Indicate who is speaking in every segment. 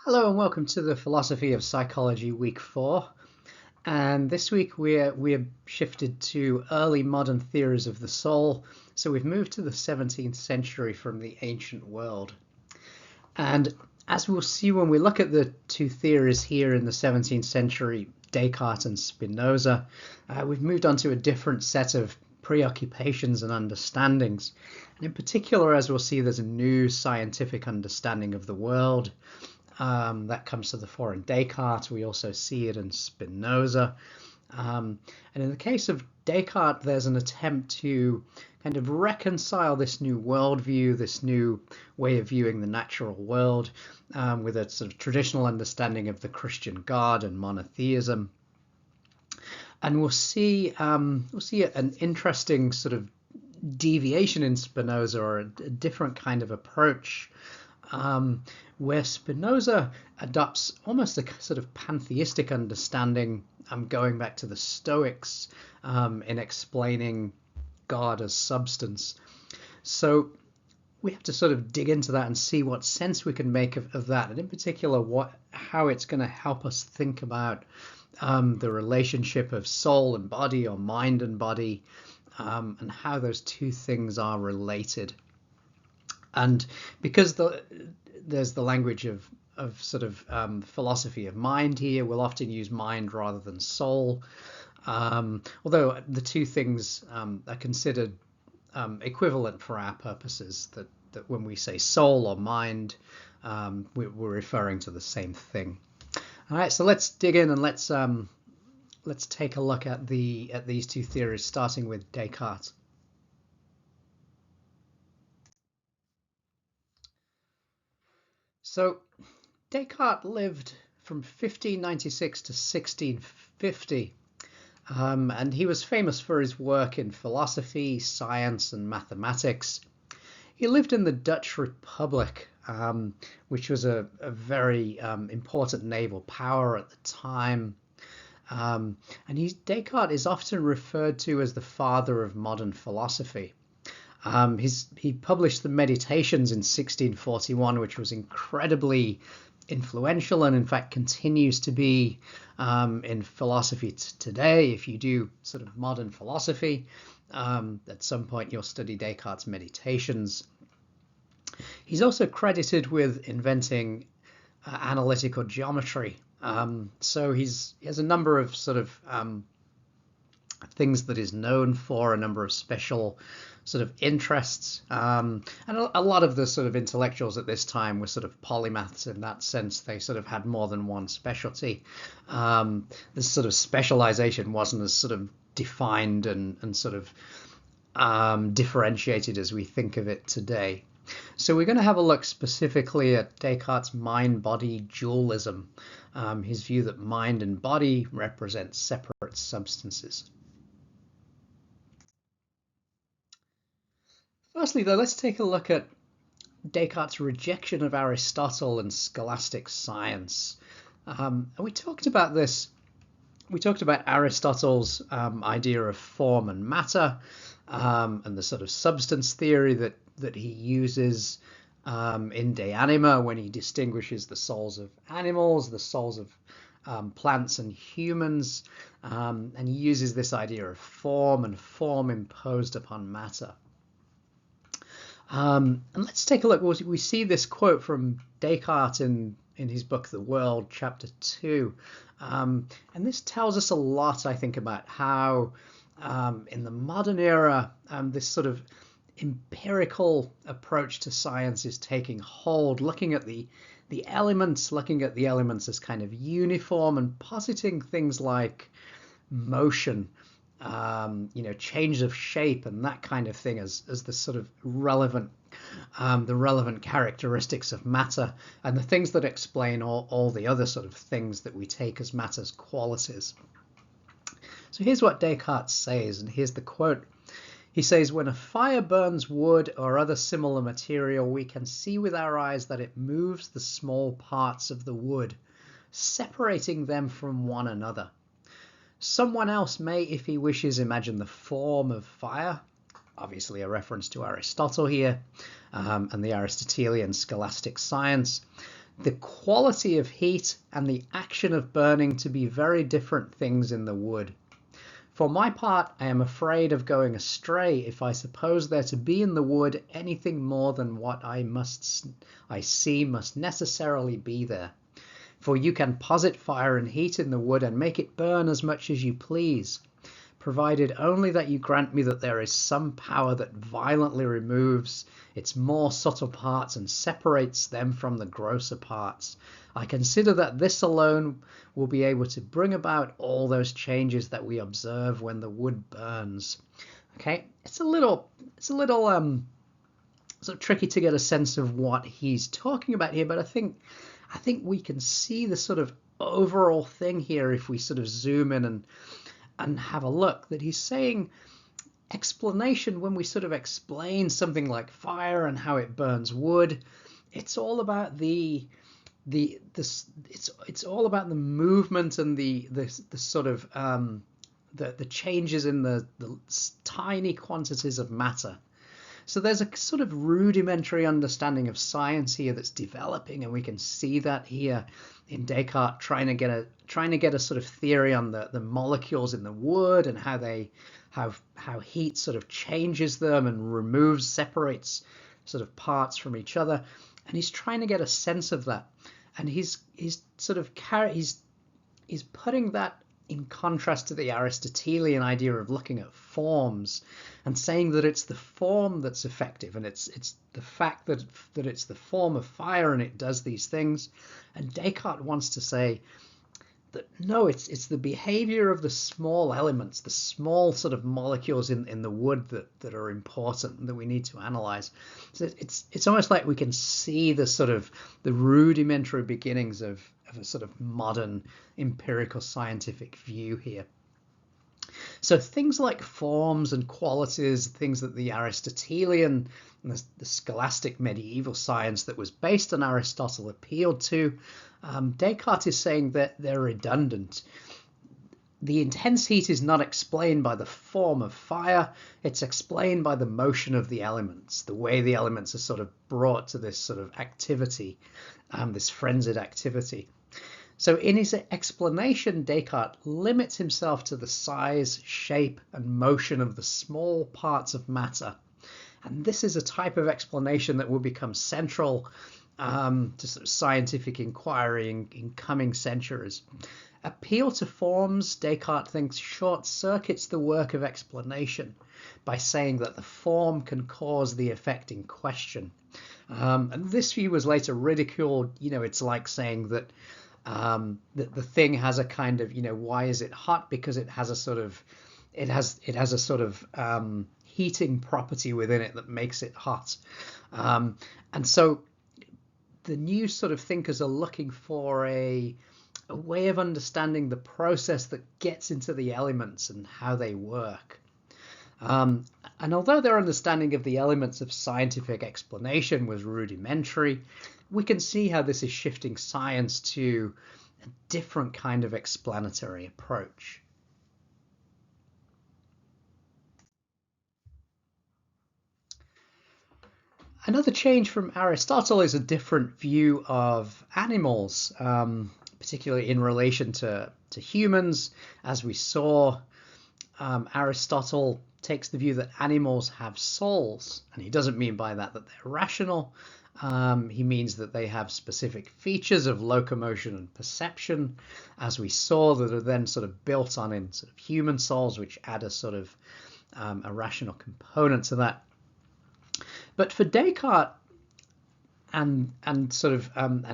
Speaker 1: Hello and welcome to the Philosophy of Psychology Week 4. And this week we're shifted to early modern theories of the soul. So we've moved to the 17th century from the ancient world. And as we'll see when we look at the two theories here in the 17th century, Descartes and Spinoza, we've moved on to a different set of preoccupations and understandings. And in particular, as we'll see, there's a new scientific understanding of the world. That comes to the fore in Descartes. We also see it in Spinoza. And in the case of Descartes, there's an attempt to kind of reconcile this new worldview, this new way of viewing the natural world, with a sort of traditional understanding of the Christian God and monotheism. And we'll see an interesting sort of deviation in Spinoza, or a different kind of approach, where Spinoza adopts almost a sort of pantheistic understanding, going back to the Stoics, in explaining God as substance. So we have to sort of dig into that and see what sense we can make of that, and in particular how it's going to help us think about the relationship of soul and body, or mind and body, and how those two things are related. And because there's the language of sort of philosophy of mind here, we'll often use mind rather than soul, although the two things are considered equivalent for our purposes, that when we say soul or mind, we're referring to the same thing. All right, so let's dig in and let's take a look at these two theories, starting with Descartes. So Descartes lived from 1596 to 1650, and he was famous for his work in philosophy, science, and mathematics. He lived in the Dutch Republic, which was a very important naval power at the time. And Descartes is often referred to as the father of modern philosophy. He published the Meditations in 1641, which was incredibly influential, and in fact continues to be in philosophy today. If you do sort of modern philosophy, at some point you'll study Descartes' Meditations. He's also credited with inventing analytical geometry. So he has a number of sort of things that is known for, a number of special sort of interests, and a lot of the sort of intellectuals at this time were sort of polymaths in that sense. They sort of had more than one specialty. This sort of specialization wasn't as sort of defined and sort of differentiated as we think of it today. So we're going to have a look specifically at Descartes' mind-body dualism, his view that mind and body represent separate substances. Firstly, though, let's take a look at Descartes' rejection of Aristotle and scholastic science. And we talked about this. We talked about Aristotle's idea of form and matter, and the sort of substance theory that he uses in De Anima, when he distinguishes the souls of animals, the souls of plants and humans, and he uses this idea of form and form imposed upon matter. And let's take a look. We see this quote from Descartes in his book The World, chapter 2. And this tells us a lot, I think, about how in the modern era this sort of empirical approach to science is taking hold, looking at the elements, as kind of uniform, and positing things like motion, change of shape and that kind of thing as the sort of relevant characteristics of matter, and the things that explain all the other sort of things that we take as matter's qualities. So here's what Descartes says, and here's the quote. He says, "When a fire burns wood or other similar material, we can see with our eyes that it moves the small parts of the wood, separating them from one another. Someone else may, if he wishes, imagine the form of fire," obviously a reference to Aristotle here, and the Aristotelian scholastic science. the quality of heat and the action of burning to be very different things in the wood. For my part, I am afraid of going astray if I suppose there to be in the wood anything more than what I see must necessarily be there. For you can posit fire and heat in the wood and make it burn as much as you please, provided only that you grant me that there is some power that violently removes its more subtle parts and separates them from the grosser parts. I consider that this alone will be able to bring about all those changes that we observe when the wood burns. Okay, it's a little sort of tricky to get a sense of what he's talking about here, but I think we can see the sort of overall thing here if we sort of zoom in and have a look, that he's saying explanation, when we sort of explain something like fire and how it burns wood, it's all about it's all about the movement and the sort of the changes in the tiny quantities of matter. So there's a sort of rudimentary understanding of science here that's developing, and we can see that here in Descartes trying to get a sort of theory on the molecules in the wood and how heat sort of changes them and separates sort of parts from each other, and he's trying to get a sense of that, and he's putting that in contrast to the Aristotelian idea of looking at forms and saying that it's the form that's effective, and it's the fact that it's the form of fire and it does these things. And Descartes wants to say that no, it's the behavior of the small elements, the small sort of molecules in the wood that are important and that we need to analyze. So it's almost like we can see the sort of the rudimentary beginnings of a sort of modern empirical scientific view here. So things like forms and qualities, things that the Aristotelian and the scholastic medieval science that was based on Aristotle appealed to, Descartes is saying that they're redundant. The intense heat is not explained by the form of fire, it's explained by the motion of the elements, the way the elements are sort of brought to this sort of activity, this frenzied activity. So in his explanation, Descartes limits himself to the size, shape, and motion of the small parts of matter. And this is a type of explanation that will become central to sort of scientific inquiry in coming centuries. Appeal to forms, Descartes thinks, short-circuits the work of explanation by saying that the form can cause the effect in question. And this view was later ridiculed. It's like saying that the thing has a kind of, why is it hot? Because it has a sort of heating property within it that makes it hot. And so the new sort of thinkers are looking for a way of understanding the process that gets into the elements and how they work. And although their understanding of the elements of scientific explanation was rudimentary, we can see how this is shifting science to a different kind of explanatory approach. Another change from Aristotle is a different view of animals, particularly in relation to humans. As we saw, Aristotle takes the view that animals have souls, and he doesn't mean by that they're rational. He means that they have specific features of locomotion and perception, as we saw, that are then sort of built on in sort of human souls, which add a sort of a rational component to that. But for Descartes and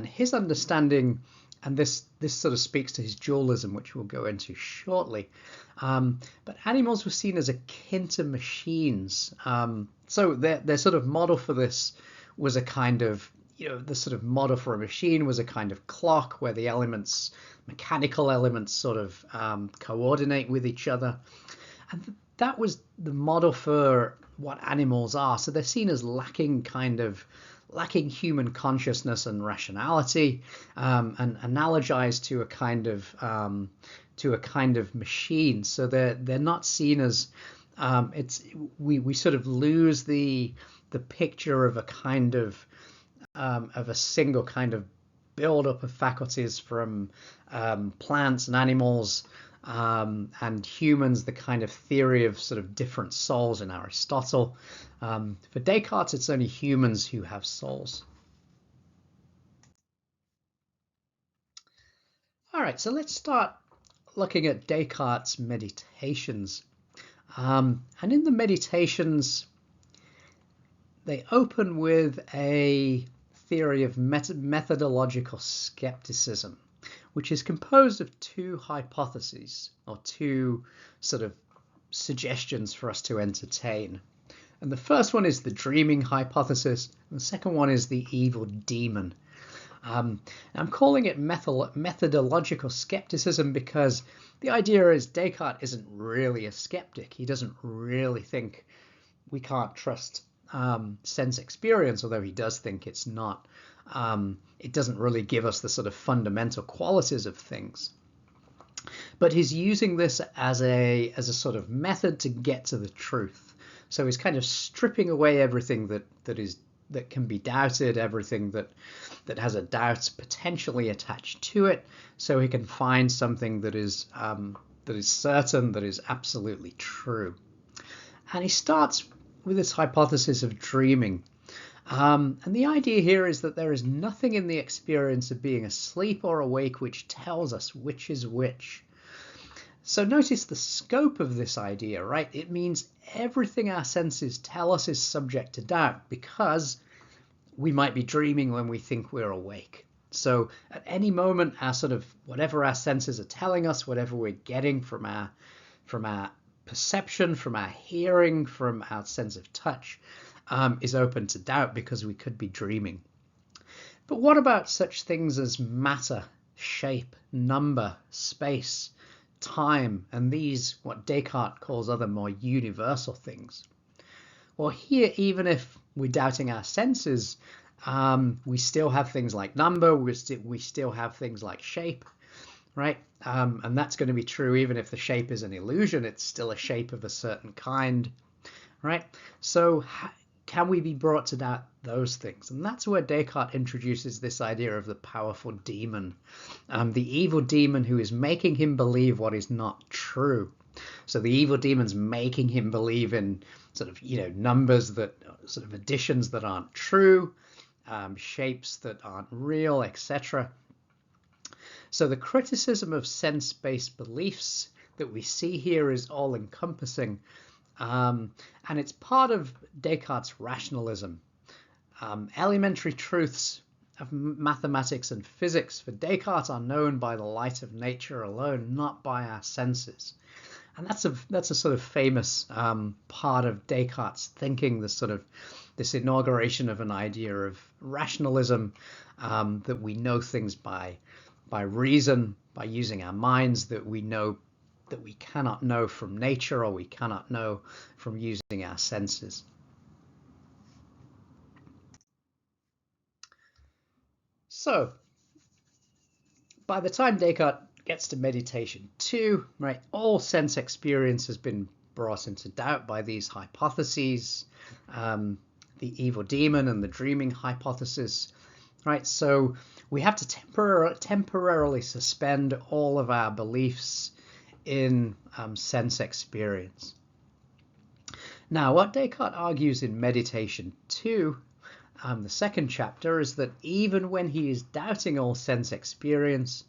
Speaker 1: his understanding, and this sort of speaks to his dualism, which we'll go into shortly. But animals were seen as akin to machines. So their sort of model for this was a kind of, the sort of model for a machine was a kind of clock where the elements, mechanical elements, sort of coordinate with each other. And that was the model for what animals are. So they're seen as lacking human consciousness and rationality, and analogized to a kind of machine. So they're not seen as we sort of lose the picture of a kind of a single kind of build-up of faculties from plants and animals, and humans, the kind of theory of sort of different souls in Aristotle. For Descartes, it's only humans who have souls. All right, so let's start looking at Descartes' meditations. And in the meditations, they open with a theory of methodological skepticism, which is composed of two hypotheses, or two sort of suggestions for us to entertain. And the first one is the dreaming hypothesis, and the second one is the evil demon. I'm calling it methodological skepticism because the idea is Descartes isn't really a skeptic. He doesn't really think we can't trust sense experience, although he does think it's not. It doesn't really give us the sort of fundamental qualities of things. But he's using this as a sort of method to get to the truth. So he's kind of stripping away everything that can be doubted, everything that has a doubt potentially attached to it, so he can find something that is certain, that is absolutely true. And he starts with this hypothesis of dreaming. And the idea here is that there is nothing in the experience of being asleep or awake which tells us which is which. So notice the scope of this idea, right? It means everything our senses tell us is subject to doubt, because we might be dreaming when we think we're awake. So at any moment, our sort of whatever our senses are telling us, whatever we're getting from our perception, from our hearing, from our sense of touch, is open to doubt, because we could be dreaming. But what about such things as matter, shape, number, space, time, and these, what Descartes calls other more universal things? Well, here, even if we're doubting our senses, we still have things like number, we still have things like shape, right? And that's going to be true even if the shape is an illusion. It's still a shape of a certain kind, right? So can we be brought to doubt those things? And that's where Descartes introduces this idea of the powerful demon, the evil demon who is making him believe what is not true. So the evil demon's making him believe in sort of, numbers that sort of additions that aren't true, shapes that aren't real, etc. So the criticism of sense-based beliefs that we see here is all-encompassing, and it's part of Descartes' rationalism. Elementary truths of mathematics and physics for Descartes are known by the light of nature alone, not by our senses. And that's a sort of famous part of Descartes' thinking, this inauguration of an idea of rationalism, that we know things by reason, by using our minds, that we know that we cannot know from nature, or we cannot know from using our senses. So by the time Descartes gets to meditation 2, right, all sense experience has been brought into doubt by these hypotheses, the evil demon and the dreaming hypothesis, right? So we have to temporarily suspend all of our beliefs in sense experience. Now, what Descartes argues in Meditation 2, the second chapter, is that even when he is doubting all sense experience,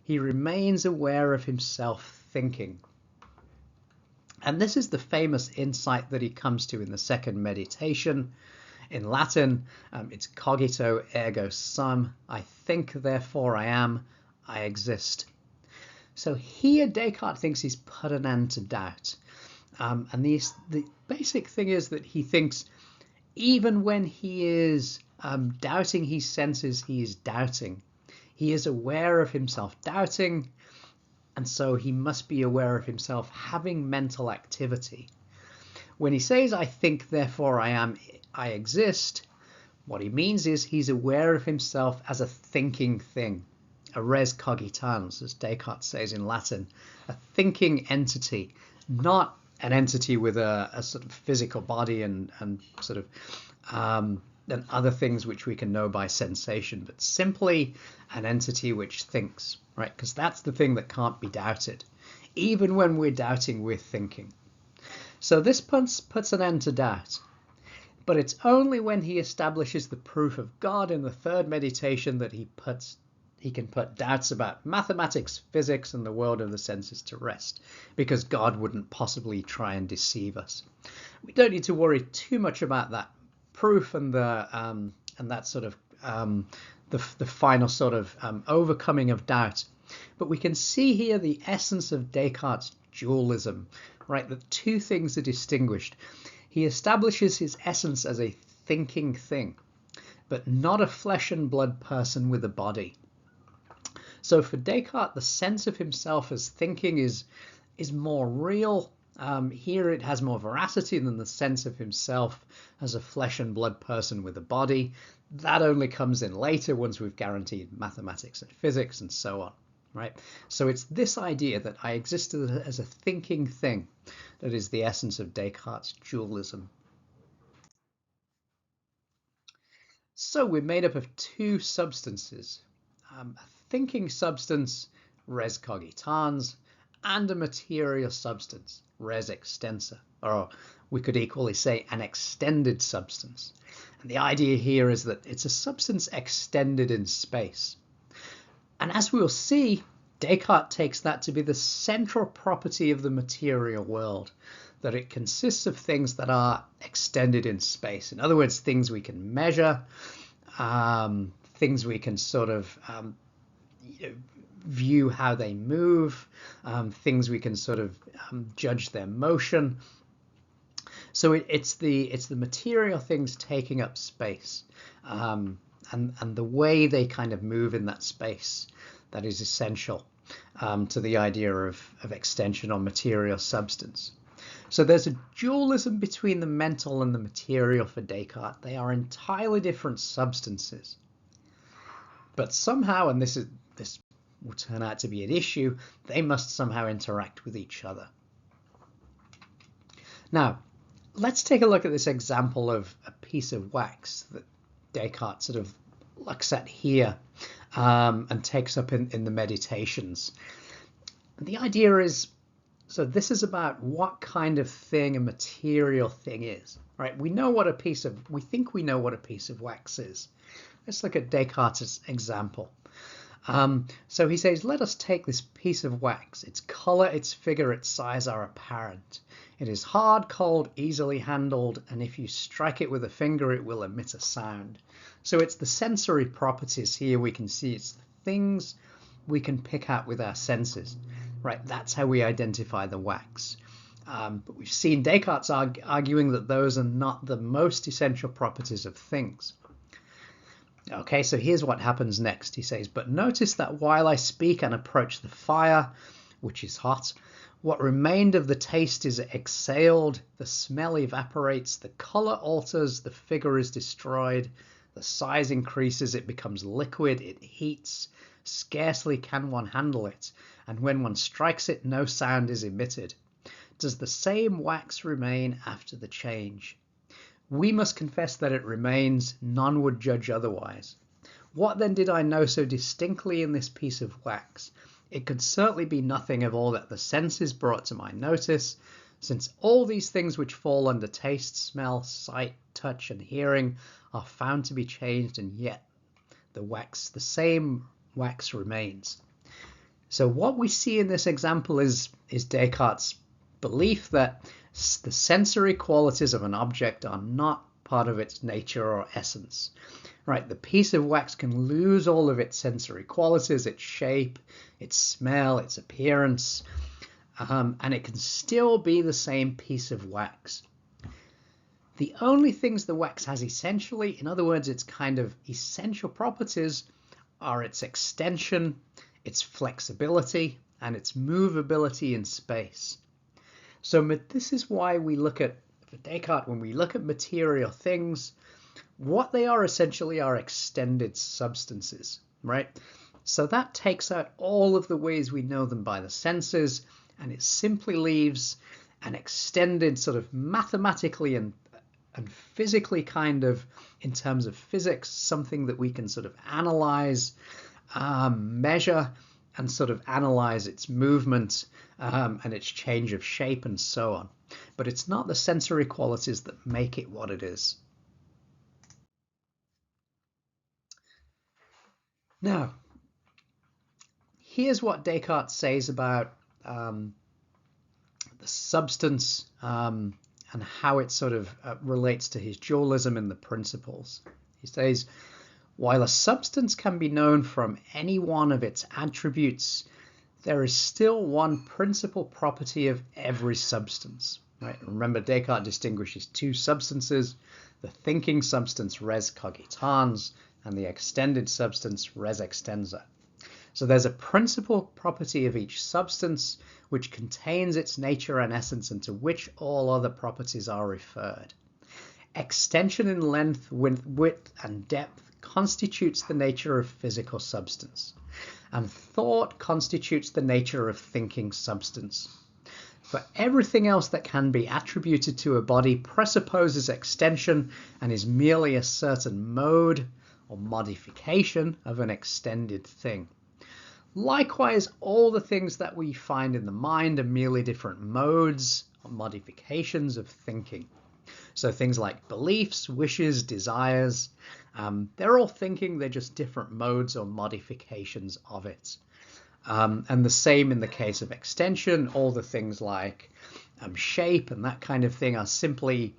Speaker 1: he remains aware of himself thinking. And this is the famous insight that he comes to in the second meditation. In Latin, it's cogito ergo sum. I think, therefore I am, I exist. So here Descartes thinks he's put an end to doubt. And the basic thing is that he thinks even when he is doubting his senses, he is doubting. He is aware of himself doubting, and so he must be aware of himself having mental activity. When he says, I think, therefore I am, I exist, what he means is he's aware of himself as a thinking thing, a res cogitans, as Descartes says in Latin, a thinking entity, not an entity with a sort of physical body and sort of than other things which we can know by sensation, but simply an entity which thinks, right? Because that's the thing that can't be doubted. Even when we're doubting, we're thinking. So this puts an end to doubt. But it's only when he establishes the proof of God in the third meditation that he can put doubts about mathematics, physics, and the world of the senses to rest, because God wouldn't possibly try and deceive us. We don't need to worry too much about that proof and that sort of the final sort of overcoming of doubt. But we can see here the essence of Descartes' dualism, right? The two things are distinguished. He establishes his essence as a thinking thing, but not a flesh and blood person with a body. So for Descartes, the sense of himself as thinking is more real. Here it has more veracity than the sense of himself as a flesh and blood person with a body. That only comes in later once we've guaranteed mathematics and physics and so on, right? So it's this idea that I exist as a thinking thing that is the essence of Descartes' dualism. So we're made up of two substances, a thinking substance, res cogitans, and a material substance, res extensa, or we could equally say an extended substance. And the idea here is that it's a substance extended in space. And as we'll see, Descartes takes that to be the central property of the material world, that it consists of things that are extended in space. In other words, things we can measure, things we can sort of view how they move, things we can sort of judge their motion. So it's the material things taking up space, and the way they kind of move in that space that is essential to the idea of extension on material substance. So there's a dualism between the mental and the material for Descartes. They are entirely different substances. But somehow, and this will turn out to be an issue, they must somehow interact with each other. Now, let's take a look at this example of a piece of wax that Descartes sort of looks at here and takes up in the Meditations. The idea is, so this is about what kind of thing a material thing is, right? We think we know what a piece of wax is. Let's look at Descartes' example. So he says, let us take this piece of wax. Its color, its figure, its size are apparent. It is hard, cold, easily handled, and if you strike it with a finger, it will emit a sound. So it's the sensory properties here we can see. It's the things we can pick out with our senses, right? That's how we identify the wax. But we've seen Descartes arguing that those are not the most essential properties of things. Okay, so here's what happens next. He says, but notice that while I speak and approach the fire, which is hot, what remained of the taste is exhaled, the smell evaporates, the color alters, the figure is destroyed, the size increases, it becomes liquid, it heats, scarcely can one handle it, and when one strikes it, no sound is emitted. Does the same wax remain after the change? We must confess that it remains, none would judge otherwise. What then did I know so distinctly in this piece of wax? It could certainly be nothing of all that the senses brought to my notice, since all these things which fall under taste, smell, sight, touch, and hearing are found to be changed, and yet the same wax remains. So what we see in this example is Descartes' belief that the sensory qualities of an object are not part of its nature or essence. Right, the piece of wax can lose all of its sensory qualities, its shape, its smell, its appearance, and it can still be the same piece of wax. The only things the wax has essentially, in other words, its kind of essential properties, are its extension, its flexibility, and its movability in space. So this is why we look at, for Descartes, when we look at material things, what they are essentially are extended substances, right? So that takes out all of the ways we know them by the senses, and it simply leaves an extended sort of mathematically and and physically kind of, in terms of physics, something that we can sort of analyze, measure, and sort of analyze its movement and its change of shape and so on. But it's not the sensory qualities that make it what it is. Now, here's what Descartes says about the substance and how it sort of relates to his dualism in the Principles. He says, while a substance can be known from any one of its attributes, there is still one principal property of every substance. Right? Remember, Descartes distinguishes two substances, the thinking substance res cogitans and the extended substance res extensa. So there's a principal property of each substance which contains its nature and essence and to which all other properties are referred. Extension in length, width, and depth constitutes the nature of physical substance, and thought constitutes the nature of thinking substance. For everything else that can be attributed to a body presupposes extension and is merely a certain mode or modification of an extended thing. Likewise, all the things that we find in the mind are merely different modes or modifications of thinking. So things like beliefs, wishes, desires, they're all thinking, they're just different modes or modifications of it. And the same in the case of extension, all the things like shape and that kind of thing are simply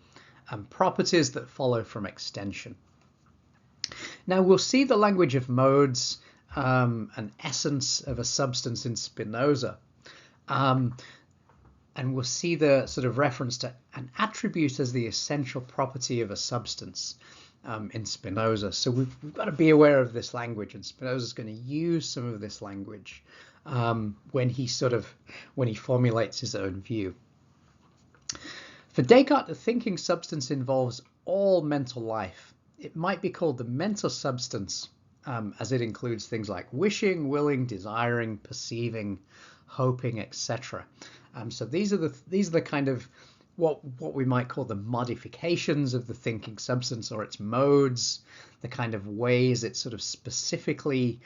Speaker 1: properties that follow from extension. Now we'll see the language of modes and essence of a substance in Spinoza. And we'll see the sort of reference to an attribute as the essential property of a substance in Spinoza. So we've got to be aware of this language, and Spinoza's going to use some of this language when he formulates his own view. For Descartes, the thinking substance involves all mental life. It might be called the mental substance, as it includes things like wishing, willing, desiring, perceiving, hoping, etc. So these are the kind of what we might call the modifications of the thinking substance, or its modes, the kind of ways it sort of specifically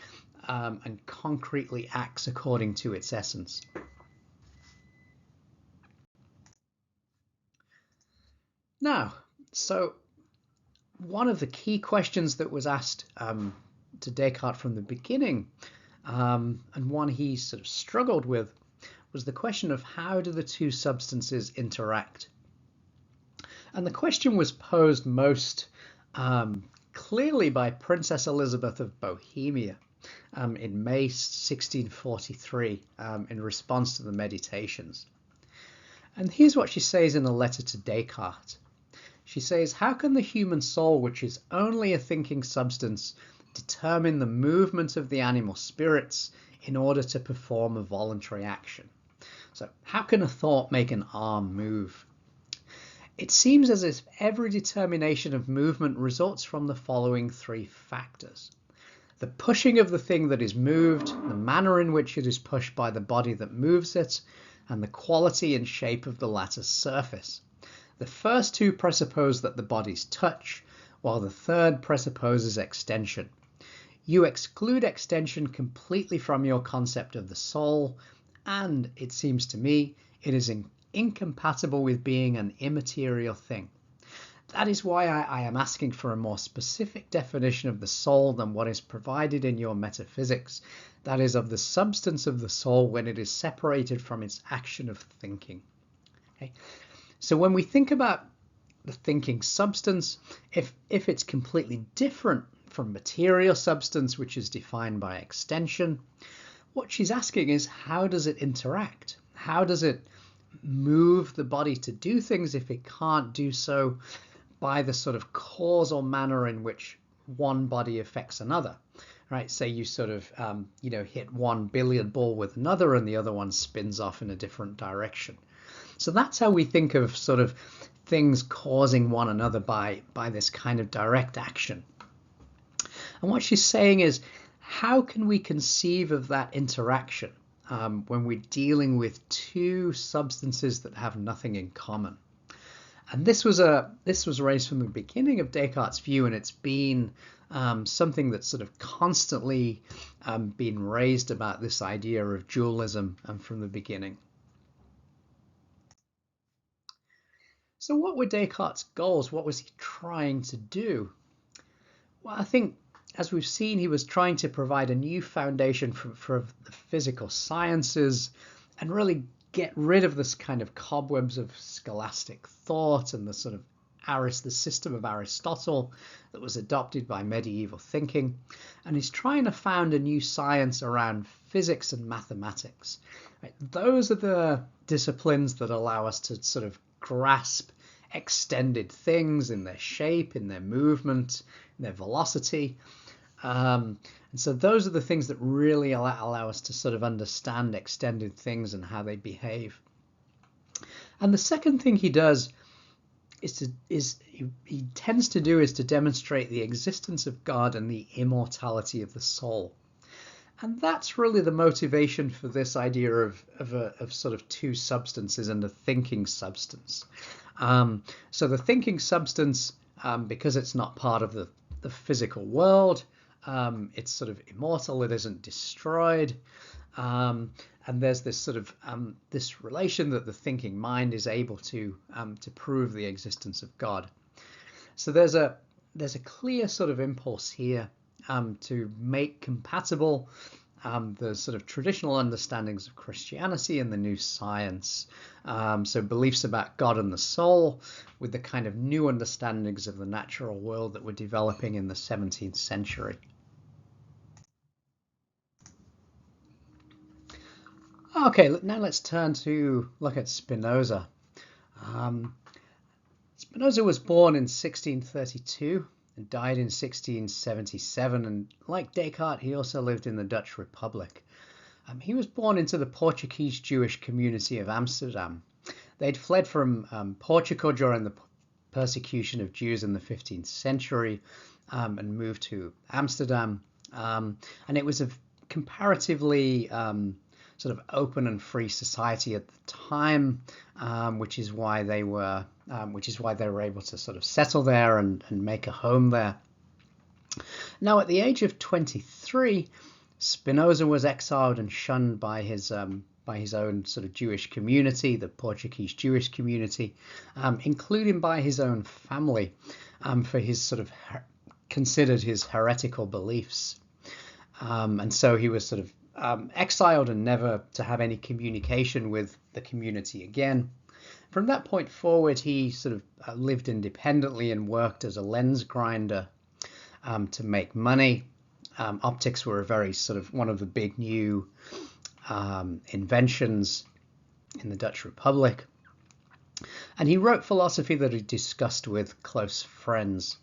Speaker 1: and concretely acts according to its essence. Now, so one of the key questions that was asked to Descartes from the beginning, and one he sort of struggled with, was the question of how do the two substances interact? And the question was posed most clearly by Princess Elizabeth of Bohemia in May 1643 in response to the Meditations. And here's what she says in a letter to Descartes. She says, how can the human soul, which is only a thinking substance, determine the movement of the animal spirits in order to perform a voluntary action? So how can a thought make an arm move? It seems as if every determination of movement results from the following three factors: the pushing of the thing that is moved, the manner in which it is pushed by the body that moves it, and the quality and shape of the latter's surface. The first two presuppose that the bodies touch, while the third presupposes extension. You exclude extension completely from your concept of the soul, and, it seems to me, it is incompatible with being an immaterial thing. That is why I am asking for a more specific definition of the soul than what is provided in your metaphysics, that is, of the substance of the soul when it is separated from its action of thinking. Okay? So when we think about the thinking substance, if it's completely different from material substance, which is defined by extension, what she's asking is, how does it interact? How does it move the body to do things if it can't do so by the sort of causal manner in which one body affects another? Right? Say you sort of, hit one billiard ball with another and the other one spins off in a different direction. So that's how we think of sort of things causing one another by this kind of direct action. And what she's saying is, how can we conceive of that interaction when we're dealing with two substances that have nothing in common? And this was raised from the beginning of Descartes' view, and it's been something that's sort of constantly been raised about this idea of dualism from the beginning. So what were Descartes' goals? What was he trying to do? Well, I think, as we've seen, he was trying to provide a new foundation for the physical sciences and really get rid of this kind of cobwebs of scholastic thought and the sort of the system of Aristotle that was adopted by medieval thinking. And he's trying to found a new science around physics and mathematics. Right? Those are the disciplines that allow us to sort of grasp extended things in their shape, in their movement, in their velocity. And so those are the things that really allow us to sort of understand extended things and how they behave. And the second thing he does he tends to do is to demonstrate the existence of God and the immortality of the soul. And that's really the motivation for this idea of sort of two substances and a thinking substance. So the thinking substance, because it's not part of the physical world, it's sort of immortal, it isn't destroyed. And there's this sort of this relation that the thinking mind is able to prove the existence of God. So there's a clear sort of impulse here to make compatible the sort of traditional understandings of Christianity and the new science. So beliefs about God and the soul with the kind of new understandings of the natural world that were developing in the 17th century. Okay, now let's turn to look at Spinoza. Spinoza was born in 1632 and died in 1677, and like Descartes, he also lived in the Dutch Republic. He was born into the Portuguese Jewish community of Amsterdam. They'd fled from Portugal during the persecution of Jews in the 15th century and moved to Amsterdam. And it was a comparatively sort of open and free society at the time, which is why they were able to sort of settle there and make a home there. Now, at the age of 23, Spinoza was exiled and shunned by his own sort of Jewish community, the Portuguese Jewish community, including by his own family, for his sort of considered his heretical beliefs. And so he was sort of exiled and never to have any communication with the community again. From that point forward, he sort of lived independently and worked as a lens grinder to make money. Optics were a very sort of one of the big new inventions in the Dutch Republic. And he wrote philosophy that he discussed with close friends.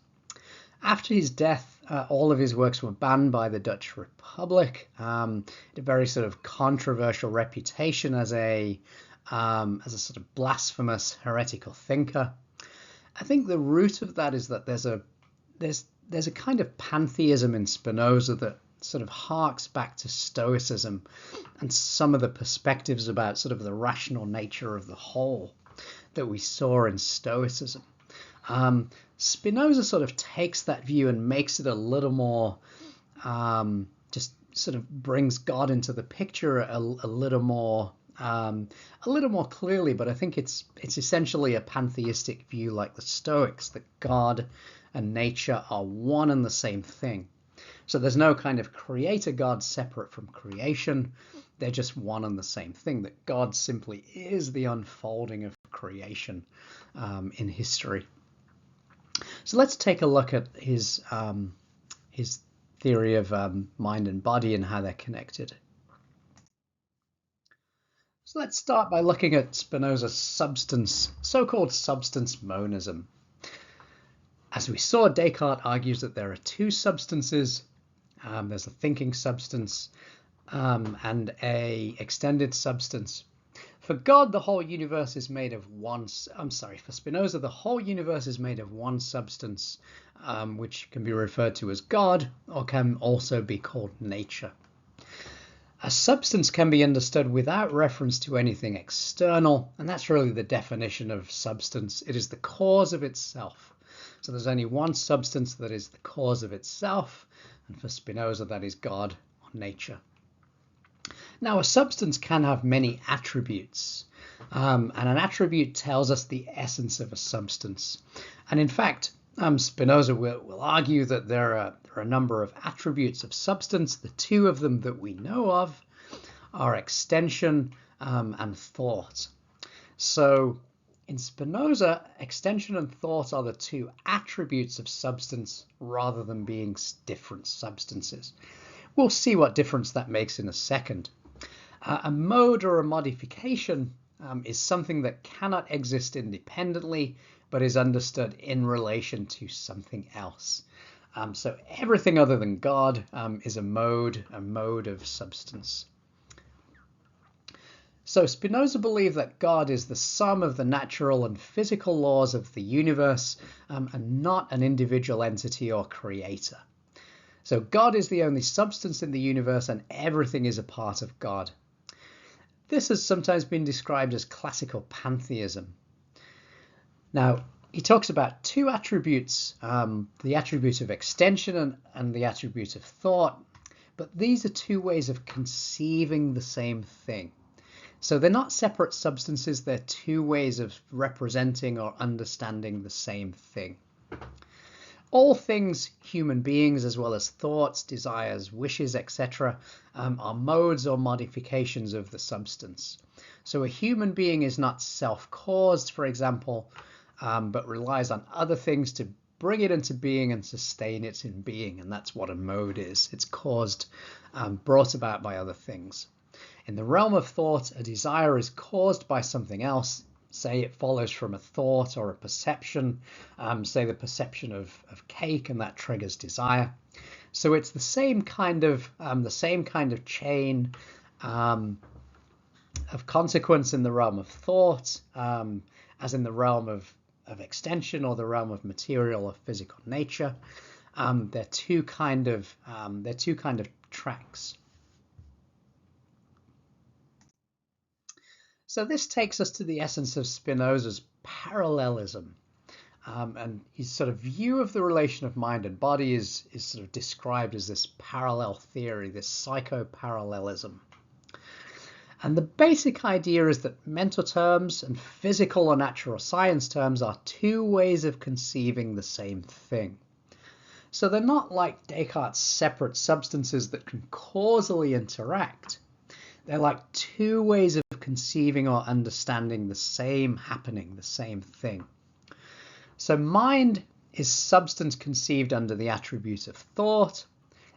Speaker 1: After his death, all of his works were banned by the Dutch Republic. He had a very sort of controversial reputation as a sort of blasphemous, heretical thinker. I think the root of that is that there's a kind of pantheism in Spinoza that sort of harks back to Stoicism and some of the perspectives about sort of the rational nature of the whole that we saw in Stoicism. Spinoza sort of takes that view and makes it a little more, just sort of brings God into the picture a little more clearly. But I think it's essentially a pantheistic view, like the Stoics, that God and nature are one and the same thing. So there's no kind of creator God separate from creation. They're just one and the same thing, that God simply is the unfolding of creation in history. So let's take a look at his theory of mind and body and how they're connected. So let's start by looking at Spinoza's so-called substance monism. As we saw, Descartes argues that there are two substances. There's a thinking substance and a extended substance. For God, the whole universe is made of one. For Spinoza, the whole universe is made of one substance, which can be referred to as God, or can also be called nature. A substance can be understood without reference to anything external, and that's really the definition of substance. It is the cause of itself. So there's only one substance that is the cause of itself, and for Spinoza that is God or nature. Now a substance can have many attributes, and an attribute tells us the essence of a substance. And in fact, Spinoza will argue that there are a number of attributes of substance. The two of them that we know of are extension and thought. So in Spinoza, extension and thought are the two attributes of substance rather than being different substances. We'll see what difference that makes in a second. A mode or a modification is something that cannot exist independently, but is understood in relation to something else. So everything other than God is a mode of substance. So Spinoza believed that God is the sum of the natural and physical laws of the universe, and not an individual entity or creator. So God is the only substance in the universe, and everything is a part of God. This has sometimes been described as classical pantheism. Now, he talks about two attributes, the attribute of extension and the attribute of thought, but these are two ways of conceiving the same thing. So they're not separate substances, they're two ways of representing or understanding the same thing. All things, human beings, as well as thoughts, desires, wishes, etc., are modes or modifications of the substance. So a human being is not self-caused, for example, but relies on other things to bring it into being and sustain it in being, and that's what a mode is. It's caused, brought about by other things. In the realm of thought, a desire is caused by something else. Say it follows from a thought or a perception, say the perception of cake, and that triggers desire. So it's the same kind of chain of consequence in the realm of thought as in the realm of extension or the realm of material or physical nature. They're two kind of tracks. So this takes us to the essence of Spinoza's parallelism. And his sort of view of the relation of mind and body is sort of described as this parallel theory, this psychoparallelism. And the basic idea is that mental terms and physical or natural science terms are two ways of conceiving the same thing. So they're not like Descartes' separate substances that can causally interact. They're like two ways of conceiving or understanding the same happening, the same thing. So mind is substance conceived under the attribute of thought,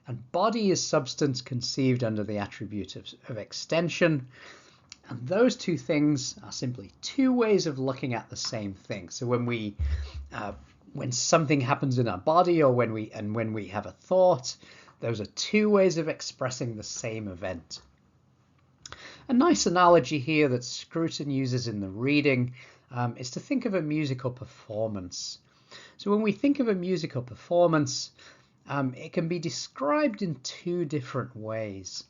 Speaker 1: and body is substance conceived under the attribute of extension. And those two things are simply two ways of looking at the same thing. So when something happens in our body, or when we have a thought, those are two ways of expressing the same event. A nice analogy here that Scruton uses in the reading is to think of a musical performance. So when we think of a musical performance, it can be described in two different ways.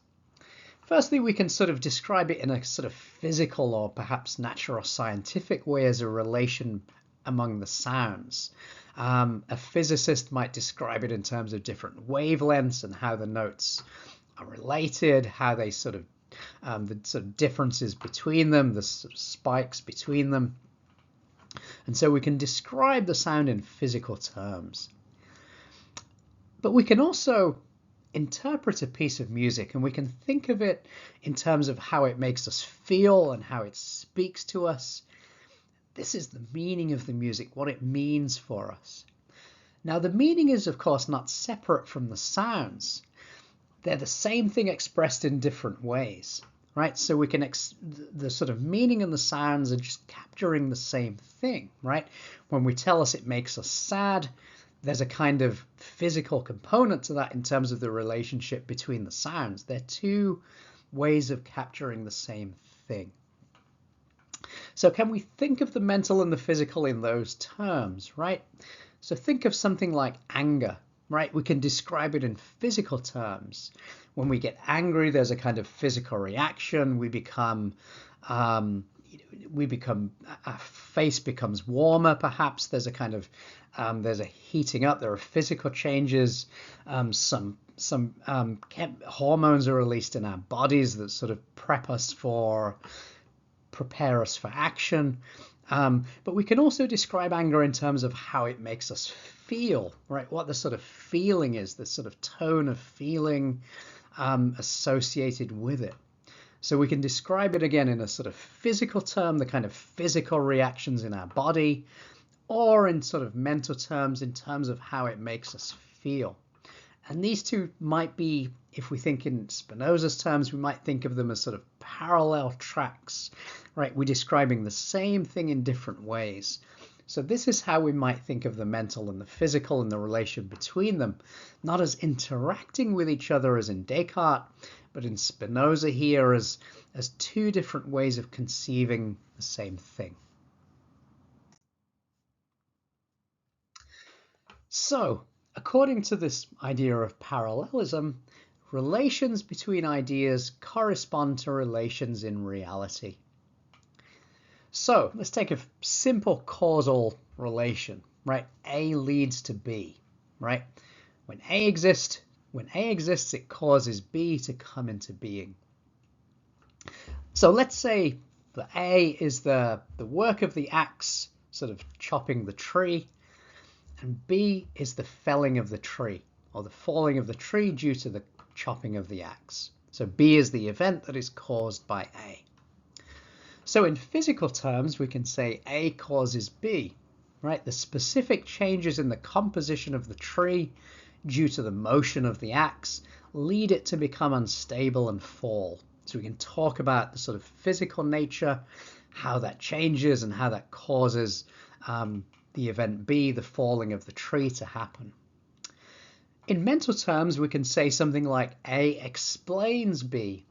Speaker 1: Firstly, we can sort of describe it in a sort of physical or perhaps natural or scientific way as a relation among the sounds. A physicist might describe it in terms of different wavelengths and how the notes are related, how they sort of the sort of differences between them, the sort of spikes between them. And so we can describe the sound in physical terms. But we can also interpret a piece of music, and we can think of it in terms of how it makes us feel and how it speaks to us. This is the meaning of the music, what it means for us. Now, the meaning is, of course, not separate from the sounds. They're the same thing expressed in different ways, right? So we can, the sort of meaning and the sounds are just capturing the same thing, right? When we tell us it makes us sad, there's a kind of physical component to that in terms of the relationship between the sounds. They're two ways of capturing the same thing. So can we think of the mental and the physical in those terms, right? So think of something like anger. right? We can describe it in physical terms. When we get angry, there's a kind of physical reaction. Our face becomes warmer, perhaps. There's a kind of, there's a heating up. There are physical changes. Some hormones are released in our bodies that sort of prepare us for action. But we can also describe anger in terms of how it makes us feel, right? What the sort of feeling is, the sort of tone of feeling associated with it. So we can describe it again in a sort of physical term, the kind of physical reactions in our body, or in sort of mental terms, in terms of how it makes us feel. And these two might be, if we think in Spinoza's terms, we might think of them as sort of parallel tracks, right? We're describing the same thing in different ways. So this is how we might think of the mental and the physical and the relation between them, not as interacting with each other as in Descartes, but in Spinoza here as two different ways of conceiving the same thing. So, according to this idea of parallelism, relations between ideas correspond to relations in reality. So, let's take a simple causal relation, right? A leads to B, right? When A exists, it causes B to come into being. So let's say that A is the work of the axe, sort of chopping the tree, and B is the felling of the tree, or the falling of the tree due to the chopping of the axe. So B is the event that is caused by A. So in physical terms, we can say A causes B, right? The specific changes in the composition of the tree due to the motion of the axe lead it to become unstable and fall. So we can talk about the sort of physical nature, how that changes and how that causes the event B, the falling of the tree, to happen. In mental terms, we can say something like A explains B.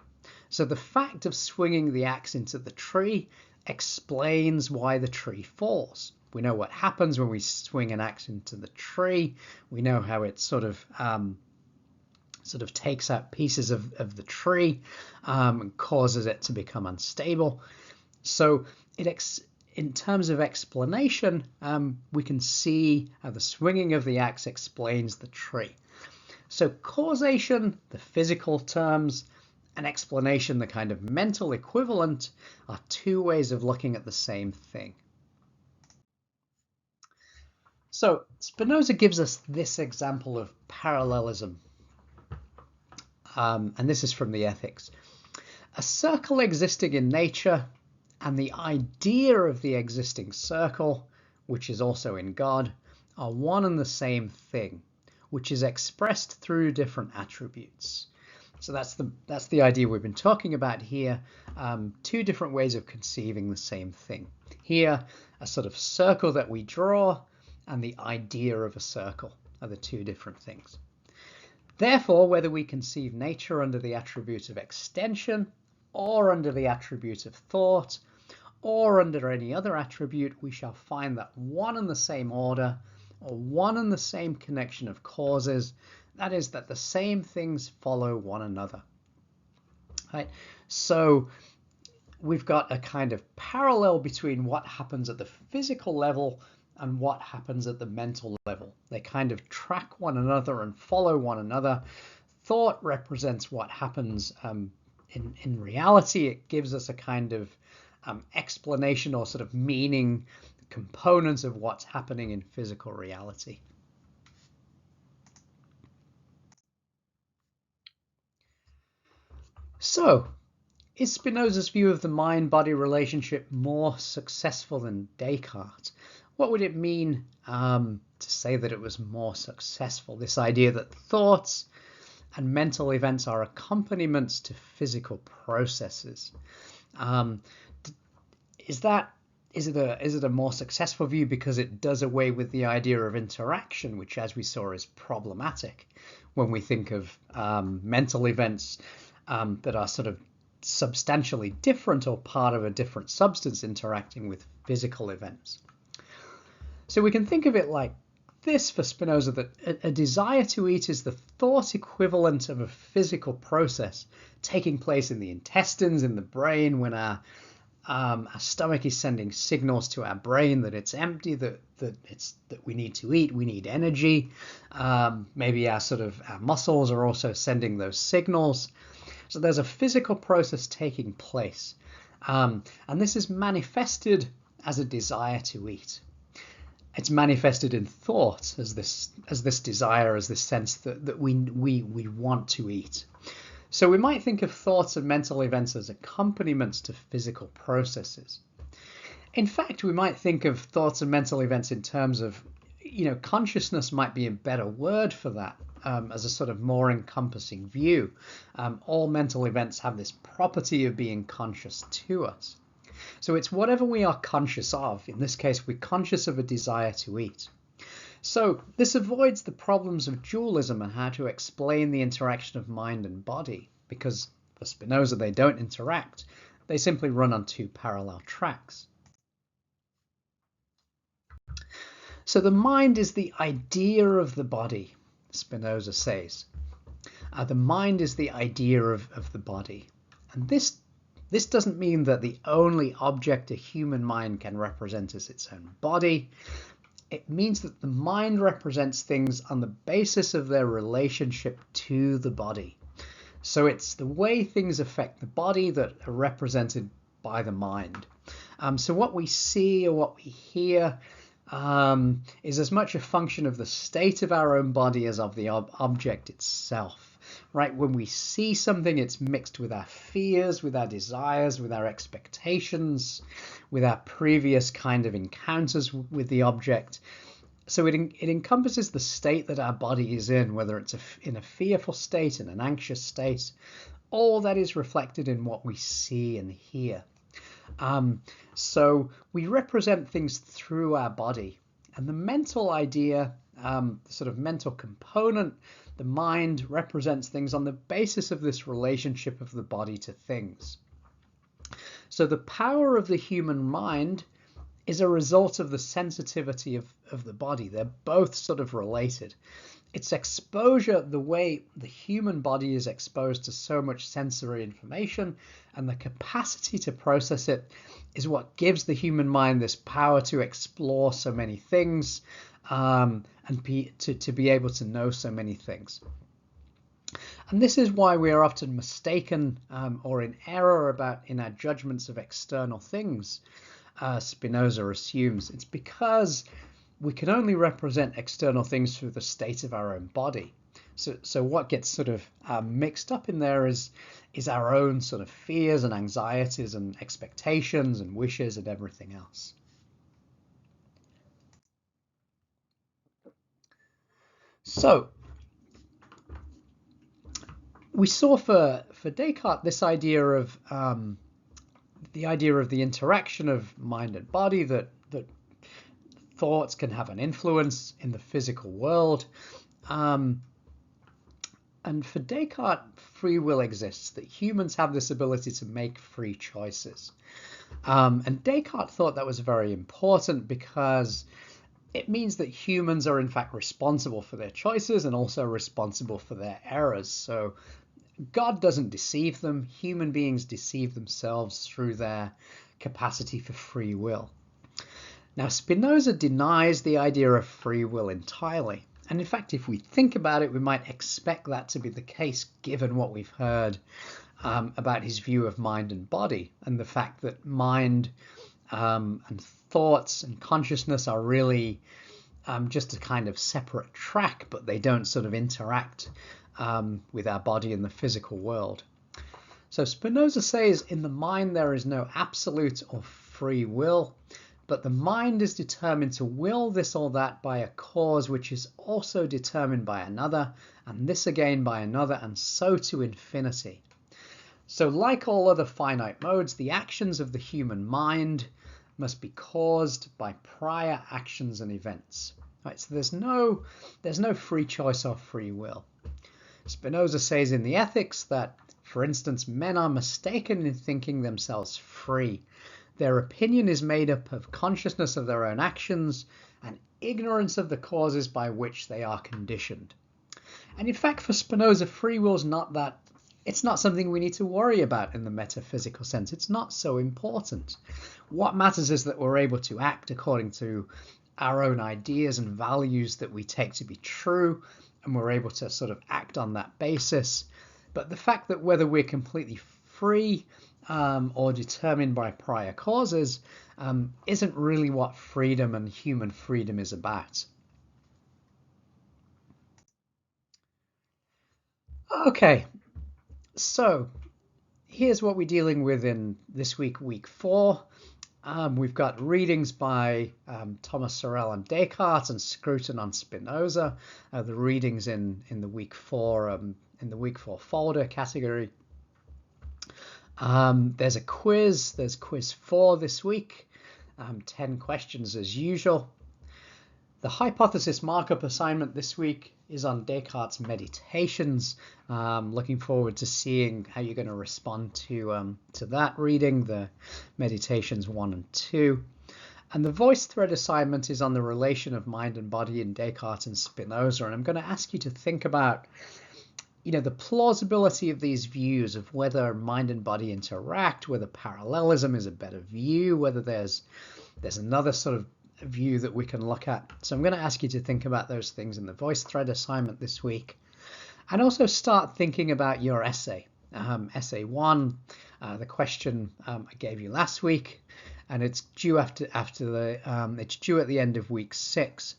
Speaker 1: So the fact of swinging the axe into the tree explains why the tree falls. We know what happens when we swing an axe into the tree. We know how it sort of takes out pieces of the tree and causes it to become unstable. So in terms of explanation, we can see how the swinging of the axe explains the tree. So causation, the physical terms, and explanation, the kind of mental equivalent, are two ways of looking at the same thing. So Spinoza gives us this example of parallelism, and this is from the Ethics. A circle existing in nature and the idea of the existing circle, which is also in God, are one and the same thing, which is expressed through different attributes. So that's the idea we've been talking about here. Two different ways of conceiving the same thing. Here, a sort of circle that we draw and the idea of a circle are the two different things. Therefore, whether we conceive nature under the attribute of extension, or under the attribute of thought, or under any other attribute, we shall find that one and the same order, or one and the same connection of causes, that is, that the same things follow one another. Right? So we've got a kind of parallel between what happens at the physical level and what happens at the mental level. They kind of track one another and follow one another. Thought represents what happens in reality. It gives us a kind of explanation or sort of meaning components of what's happening in physical reality. So, is Spinoza's view of the mind-body relationship more successful than Descartes? What would it mean to say that it was more successful? This idea that thoughts and mental events are accompaniments to physical processes. Is it a more successful view because it does away with the idea of interaction, which, as we saw, is problematic when we think of mental events that are sort of substantially different or part of a different substance interacting with physical events? So we can think of it like this for Spinoza, that a desire to eat is the thought equivalent of a physical process taking place in the intestines, in the brain, when our stomach is sending signals to our brain that it's empty, that we need to eat, we need energy. Maybe our muscles are also sending those signals. So there's a physical process taking place, and this is manifested as a desire to eat. It's manifested in thought as this desire, as this sense that we want to eat. So we might think of thoughts and mental events as accompaniments to physical processes. In fact, we might think of thoughts and mental events in terms of, consciousness might be a better word for that, as a sort of more encompassing view. All mental events have this property of being conscious to us. So it's whatever we are conscious of. In this case, we're conscious of a desire to eat. So this avoids the problems of dualism and how to explain the interaction of mind and body, because for Spinoza, they don't interact. They simply run on two parallel tracks. So the mind is the idea of the body, Spinoza says. The mind is the idea of the body. And this doesn't mean that the only object a human mind can represent is its own body. It means that the mind represents things on the basis of their relationship to the body. So it's the way things affect the body that are represented by the mind. So what we see or what we hear is as much a function of the state of our own body as of the object itself. Right? When we see something, it's mixed with our fears, with our desires, with our expectations, with our previous kind of encounters with the object. So it encompasses the state that our body is in, whether it's in a fearful state, in an anxious state. All that is reflected in what we see and hear. So we represent things through our body. And the mental idea, the sort of mental component, the mind represents things on the basis of this relationship of the body to things. So the power of the human mind is a result of the sensitivity of the body. They're both sort of related. Its exposure, the way the human body is exposed to so much sensory information and the capacity to process it, is what gives the human mind this power to explore so many things, and to be able to know so many things. And this is why we are often mistaken or in error in our judgments of external things, Spinoza assumes. It's because we can only represent external things through the state of our own body. So what gets sort of mixed up in there is our own sort of fears and anxieties and expectations and wishes and everything else. So we saw for Descartes this idea of the interaction of mind and body, that thoughts can have an influence in the physical world. And for Descartes, free will exists, that humans have this ability to make free choices. And Descartes thought that was very important because it means that humans are in fact responsible for their choices and also responsible for their errors. So God doesn't deceive them. Human beings deceive themselves through their capacity for free will. Now, Spinoza denies the idea of free will entirely. And in fact, if we think about it, we might expect that to be the case, given what we've heard about his view of mind and body, and the fact that mind and thoughts and consciousness are really just a kind of separate track, but they don't sort of interact with our body in the physical world. So Spinoza says, in the mind there is no absolute or free will, but the mind is determined to will this or that by a cause which is also determined by another, and this again by another, and so to infinity. So like all other finite modes, the actions of the human mind must be caused by prior actions and events. Right, so there's no free choice or free will. Spinoza says in the Ethics that, for instance, men are mistaken in thinking themselves free. Their opinion is made up of consciousness of their own actions, and ignorance of the causes by which they are conditioned. And in fact, for Spinoza, free will is it's not something we need to worry about in the metaphysical sense. It's not so important. What matters is that we're able to act according to our own ideas and values that we take to be true, and we're able to sort of act on that basis. But the fact that whether we're completely free or determined by prior causes isn't really what freedom and human freedom is about. Okay, so here's what we're dealing with in this week, week 4. We've got readings by Thomas Sorel on Descartes and Scruton on Spinoza. The readings in the week 4 in the week 4 folder category. There's a quiz. There's quiz 4 this week. 10 questions as usual. The hypothesis markup assignment this week is on Descartes' Meditations. Looking forward to seeing how you're going to respond to that reading, the Meditations 1 and 2. And the voice thread assignment is on the relation of mind and body in Descartes and Spinoza. And I'm going to ask you to think about, the plausibility of these views of whether mind and body interact, whether parallelism is a better view, whether there's another sort of view that we can look at. So I'm going to ask you to think about those things in the voice thread assignment this week, and also start thinking about your essay. Essay 1, the question I gave you last week, and it's due it's due at the end of week 6.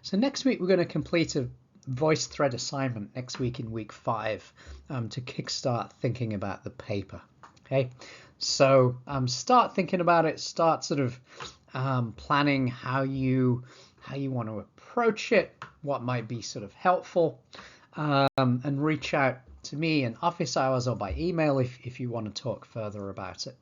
Speaker 1: So next week we're going to complete a voice thread assignment next week in week 5 to kickstart thinking about the paper. Okay, so start thinking about it. Start sort of planning how you want to approach it, what might be sort of helpful, and reach out to me in office hours or by email if you want to talk further about it.